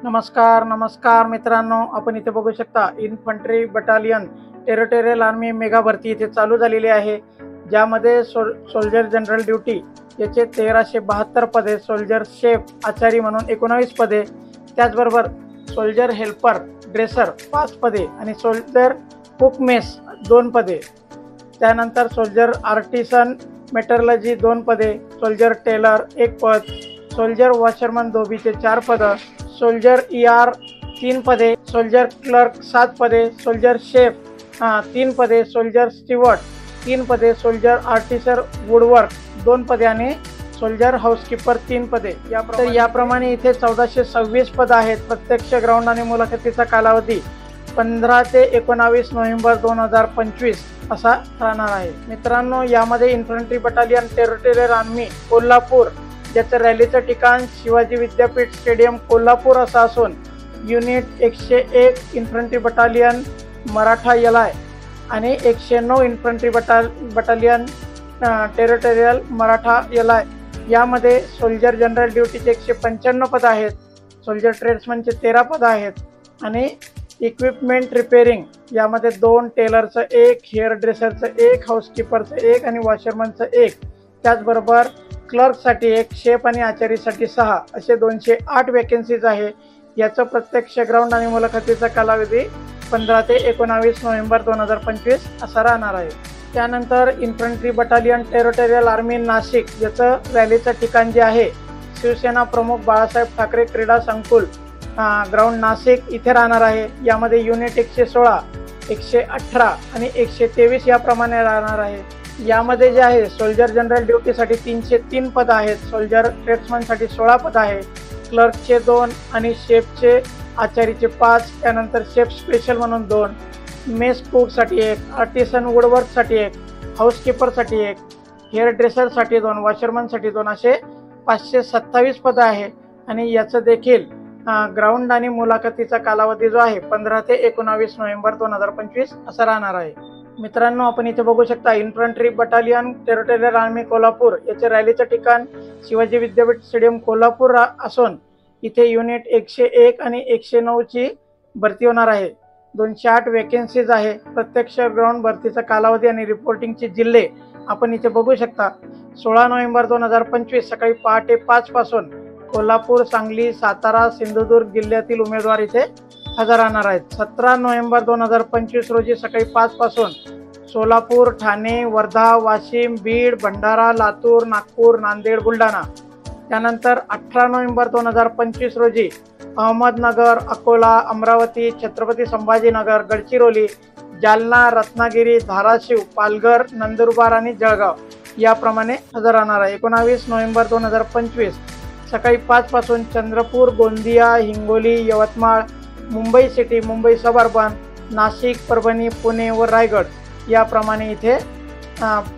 नमस्कार मित्रांनो, आपण इथे बघू शकता infantry battalion territorial army mega भरती इथे चालू झालेली आहे। ज्यामध्ये सोल्जर जनरल ड्यूटी याचे 1372 पदे, सोल्जर शेफ आचारी म्हणून 19 पदे, त्याचबरोबर सोल्जर हेल्पर ड्रेसर 5 पदे आणि सोल्जर कुक मेस 2 पदे, त्यानंतर सोल्जर आर्टिसन मेटरलॉजी 2 पदे, सोल्जर टेलर 1 पद, सोल्जर वॉशरमन धोबीचे 4 पद, सोल्जर ER 3 पदे, सोल्जर क्लर्क 7 पदे, सोल्जर शेफ 3 पदे, सोल्जर स्टीवर्ड 3 पदे, सोल्जर आर्टिसर वुडवर्क 2 पदे आणि सोल्जर हाऊसकीपर 3 पदे। याप्रमाणे इथे 1426 पद आहेत। प्रत्यक्ष ग्राउंड आणि मुलाखतीचा कालावधी 15 ते 19 नोव्हेंबर 2025 असा राहणार आहे। मित्रांनो, यामध्ये infantry battalion territorial army Kolhapur ज्याचं रॅलीचं ठिकाण शिवाजी विद्यापीठ स्टेडियम कोल्हापूर असं असून unit 101 infantry battalion Maratha LI आणि 109 infantry battalion territorial Maratha LI यामध्ये सोल्जर जनरल ड्यूटीचे 195 पद आहेत, सोल्जर ट्रेड्समनचे 13 पद आहेत आणि इक्विपमेंट रिपेअरिंग यामध्ये 2, टेलरचं 1, हेअर ड्रेसरचं 1, हाऊसकीपरचं 1 आणि वॉशरमनचं 1, त्याचबरोबर क्लर्कसाठी 1, शेफ आणि आचारीसाठी 6 असे 208 वॅकन्सीज आहे। याचं प्रत्यक्ष ग्राउंड आणि मुलाखतीचा कालावधी 15 ते 19 नोव्हेंबर 2025 असा राहणार आहे। त्यानंतर infantry battalion territorial army Nashik याचं रॅलीचं ठिकाण जे आहे शिवसेना प्रमुख बाळासाहेब ठाकरे क्रीडा संकुल ग्राउंड नाशिक इथे राहणार आहे। यामध्ये युनिट 116, 118 आणि 123 याप्रमाणे राहणार आहे। यामध्ये जे आहे सोल्जर जनरल ड्यूटीसाठी 303 पद आहेत, सोल्जर ट्रेड्समनसाठी 16 पद आहे, क्लर्कचे 2 आणि शेफचे आचारीचे 5, त्यानंतर शेफ स्पेशल म्हणून 2, मेस कुकसाठी 1, आर्टिसन वुडवर्कसाठी 1, हाऊसकीपरसाठी 1, हेअर ड्रेसरसाठी 2, वॉशरमनसाठी 2 असे 527 पद आहे। आणि याचं देखील ग्राउंड आणि मुलाखतीचा कालावधी जो आहे 15 ते 19 नोव्हेंबर 2025 असा राहणार आहे। मित्रांनो, आपण इथे बघू शकता infantry battalion territorial army Kolhapur याचे रॅलीचं ठिकाण शिवाजी विद्यापीठ स्टेडियम कोल्हापूर असून इथे युनिट 101 आणि 109 ची भरती होणार आहे। 208 वॅकन्सीज आहे। प्रत्यक्ष ग्राउंड भरतीचा कालावधी आणि रिपोर्टिंगचे जिल्हे आपण इथे बघू शकता। 16 नोव्हेंबर 2025 सकाळी पहाटे 5 पासून कोल्हापूर, सांगली, सातारा, सिंधुदुर्ग जिल्ह्यातील उमेदवार इथे हजर राहणार आहेत। 17 नोव्हेंबर 2025 रोजी सकाळी 5 पासून सोलापूर, ठाणे, वर्धा, वाशिम, बीड, भंडारा, लातूर, नागपूर, नांदेड, बुलढाणा। त्यानंतर 18 नोव्हेंबर 2025 रोजी अहमदनगर, अकोला, अमरावती, छत्रपती संभाजीनगर, गडचिरोली, जालना, रत्नागिरी, धाराशिव, पालघर, नंदुरबार आणि जळगाव याप्रमाणे हजर राहणार आहे। 19 नोव्हेंबर 2025 सकाळी 5 पासून चंद्रपूर, गोंदिया, हिंगोली, यवतमाळ, मुंबई सिटी, मुंबई सबअर्बन, नाशिक, परभणी, पुणे व रायगड याप्रमाणे इथे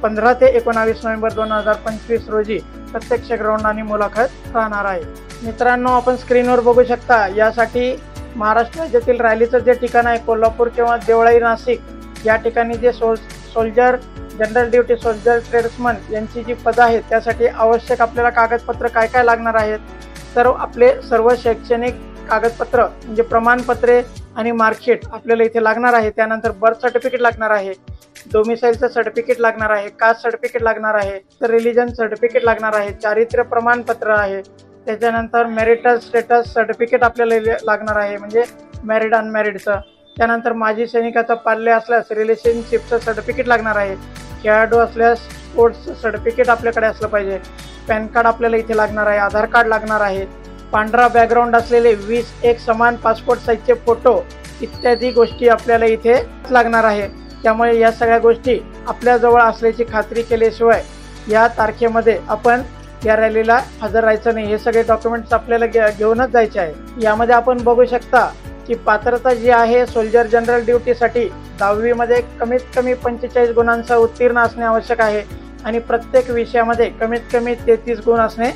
15 ते 19 नोव्हेंबर 2025 रोजी प्रत्यक्ष ग्राउंड आणि मुलाखत राहणार आहे। मित्रांनो, आपण स्क्रीनवर बघू शकता यासाठी महाराष्ट्र राज्यातील रॅलीचं जे ठिकाण आहे कोल्हापूर किंवा देवळाई नाशिक या ठिकाणी जे सोल्जर जनरल ड्यूटी, सोल्जर ट्रेड्समन यांची जी पदं आहेत त्यासाठी आवश्यक आपल्याला कागदपत्र काय काय लागणार आहेत, तर आपले सर्व शैक्षणिक कागदपत्र म्हणजे प्रमाणपत्रे आणि मार्कशीट आपल्याला इथे लागणार आहे। त्यानंतर बर्थ सर्टिफिकेट लागणार आहे, डोमिसाईलचं सर्टिफिकेट लागणार आहे, कास्ट सर्टिफिकेट लागणार आहे, तर रिलीजन सर्टिफिकेट लागणार आहे, चारित्र्य प्रमाणपत्र आहे, त्याच्यानंतर मॅरिटल स्टेटस सर्टिफिकेट आपल्याला लागणार आहे म्हणजे मॅरिड अनमॅरिडचं, त्यानंतर माजी सैनिकाचा पाल्य असल्यास रिलेशनशिपचं सर्टिफिकेट लागणार आहे, खेळाडू असल्यास स्पोर्ट्सचं सर्टिफिकेट आपल्याकडे असलं पाहिजे, पॅन कार्ड आपल्याला इथे लागणार आहे, आधार कार्ड लागणार आहे, पांढरा बॅकग्राऊंड असलेले 20 एक समान पासपोर्ट साईजचे फोटो इत्यादी गोष्टी आपल्याला इथे लागणार आहे। त्यामुळे या सगळ्या गोष्टी आपल्याजवळ असल्याची खात्री केल्याशिवाय या तारखेमध्ये आपण या रॅलीला हजर राहायचं नाही। हे सगळे डॉक्युमेंट्स आपल्याला घेऊनच जायचे आहे। यामध्ये आपण बघू शकता की पात्रता जी आहे सोल्जर जनरल ड्यूटीसाठी 10वी मध्ये कमीत कमी 45 गुणांचा उत्तीर्ण असणे आवश्यक आहे आणि प्रत्येक विषयामध्ये कमीत कमी 33 गुण असणे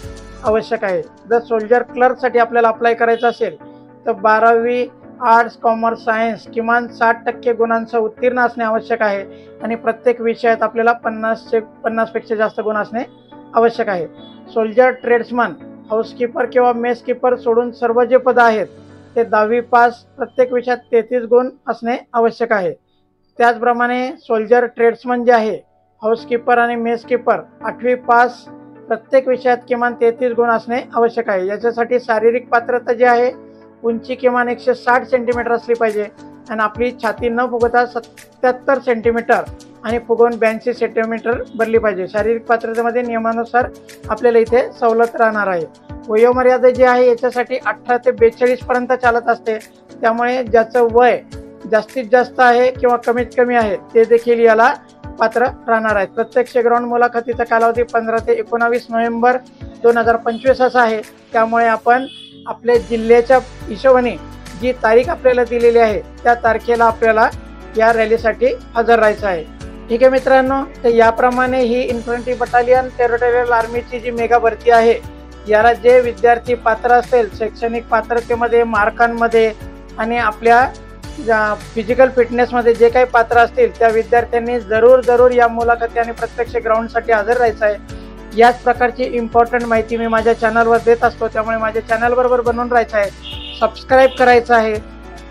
आवश्यक आहे। जर सोल्जर क्लर्कसाठी आपल्याला अप्लाय करायचं असेल तर 12वी आर्ट्स, कॉमर्स, सायन्स किमान 60% गुणांचा उत्तीर्ण असणे आवश्यक आहे आणि प्रत्येक विषयात आपल्याला 50 पेक्षा जास्त गुण असणे आवश्यक आहे। सोल्जर ट्रेड्समन हाऊसकीपर किंवा मेसकीपर सोडून सर्व जे पद आहेत ते 10वी पास, प्रत्येक विषयात 33 गुण असणे आवश्यक आहे। त्याचप्रमाणे सोल्जर ट्रेड्समन जे आहे, हाऊसकीपर आणि मेसकीपर 8वी पास, प्रत्येक विषयात किमान 33 गुण असणे आवश्यक आहे। याच्यासाठी शारीरिक पात्रता जी आहे, उंची किमान 160 सेंटीमीटर असली पाहिजे आणि आपली छाती न फुगवता 77 सेंटीमीटर आणि फुगवून 82 सेंटीमीटर भरली पाहिजे। शारीरिक पात्रतेमध्ये नियमानुसार आपल्याला इथे सवलत राहणार आहे। वयोमर्यादा जी आहे याच्यासाठी 18 ते 42 पर्यंत चालत असते, त्यामुळे ज्याचं वय जास्तीत जास्त आहे किंवा कमीत कमी आहे ते देखील याला पात्र राहणार आहेत। प्रत्यक्ष ग्राउंड मुलाखतीचा कालावधी 15 ते 19 नोव्हेंबर 2025 असा आहे। त्यामुळे आपण आपल्या जिल्ह्याच्या हिशोबाने जी तारीख आपल्याला दिलेली आहे त्या तारखेला आपल्याला या रॅलीसाठी हजर राहायचं आहे। ठीक आहे मित्रांनो, तर याप्रमाणे ही इन्फंट्री बटालियन टेरिटोरियल आर्मीची जी मेगा भरती आहे, याला जे विद्यार्थी पात्र असेल शैक्षणिक पात्रतेमध्ये, मार्कांमध्ये आणि आपल्या फिजिकल फिटनेसमध्ये जे काही पात्र असतील त्या विद्यार्थ्यांनी जरूर या मुलाखती आणि प्रत्यक्ष ग्राउंडसाठी हजर राहायचं आहे। याच प्रकारची इम्पॉर्टंट माहिती मी माझ्या चॅनलवर देत असतो, त्यामुळे माझ्या चॅनलबरोबर बनवून राहायचं आहे, सबस्क्राईब करायचं आहे,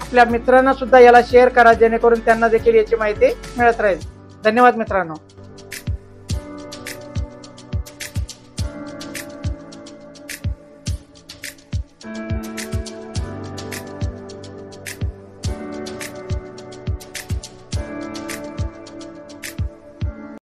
आपल्या मित्रांना सुद्धा याला शेअर करा जेणेकरून त्यांना देखील याची माहिती मिळत राहील। धन्यवाद मित्रांनो।